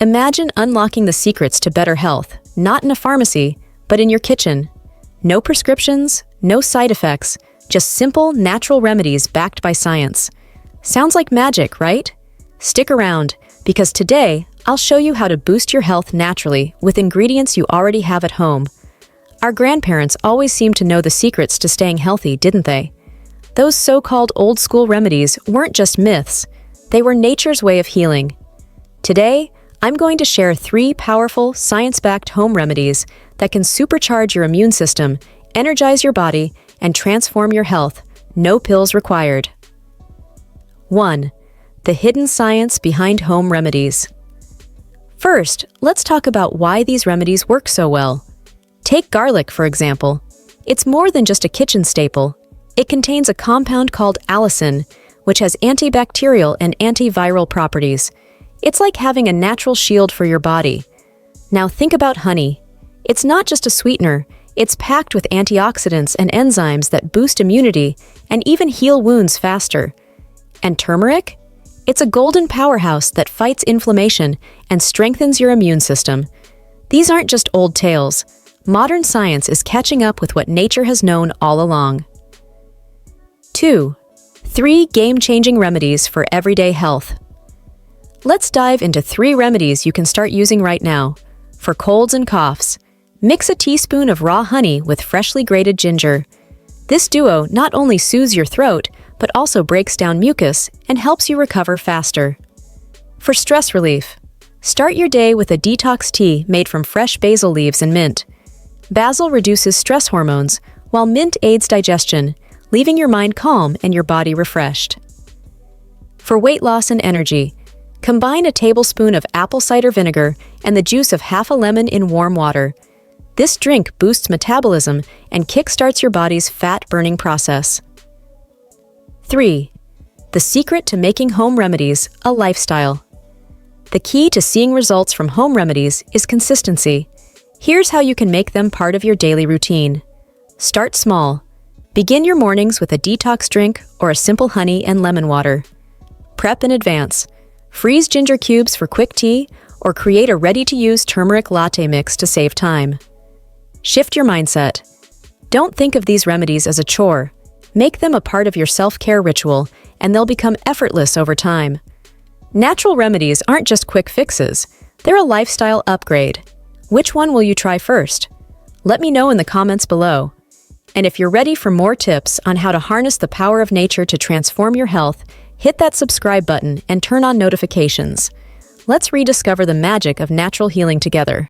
Imagine unlocking the secrets to better health, not in a pharmacy, but in your kitchen. No prescriptions, no side effects, just simple, natural remedies backed by science. Sounds like magic, right? Stick around, because today, I'll show you how to boost your health naturally with ingredients you already have at home. Our grandparents always seemed to know the secrets to staying healthy, didn't they? Those so-called old-school remedies weren't just myths. They were nature's way of healing. Today, I'm going to share 3 powerful, science-backed home remedies that can supercharge your immune system, energize your body, and transform your health. No pills required. 1. The hidden science behind home remedies. First, let's talk about why these remedies work so well. Take garlic, for example. It's more than just a kitchen staple. It contains a compound called allicin, which has antibacterial and antiviral properties. It's like having a natural shield for your body. Now think about honey. It's not just a sweetener, it's packed with antioxidants and enzymes that boost immunity and even heal wounds faster. And turmeric? It's a golden powerhouse that fights inflammation and strengthens your immune system. These aren't just old tales. Modern science is catching up with what nature has known all along. 2. 3 game-changing remedies for everyday health. Let's dive into 3 remedies you can start using right now. For colds and coughs, mix a teaspoon of raw honey with freshly grated ginger. This duo not only soothes your throat, but also breaks down mucus and helps you recover faster. For stress relief, start your day with a detox tea made from fresh basil leaves and mint. Basil reduces stress hormones, while mint aids digestion, leaving your mind calm and your body refreshed. For weight loss and energy, combine a tablespoon of apple cider vinegar and the juice of half a lemon in warm water. This drink boosts metabolism and kickstarts your body's fat-burning process. 3. The secret to making home remedies a lifestyle. The key to seeing results from home remedies is consistency. Here's how you can make them part of your daily routine. Start small. Begin your mornings with a detox drink or a simple honey and lemon water. Prep in advance. Freeze ginger cubes for quick tea, or create a ready-to-use turmeric latte mix to save time. Shift your mindset. Don't think of these remedies as a chore. Make them a part of your self-care ritual, and they'll become effortless over time. Natural remedies aren't just quick fixes. They're a lifestyle upgrade. Which one will you try first? Let me know in the comments below. And if you're ready for more tips on how to harness the power of nature to transform your health, hit that subscribe button and turn on notifications. Let's rediscover the magic of natural healing together.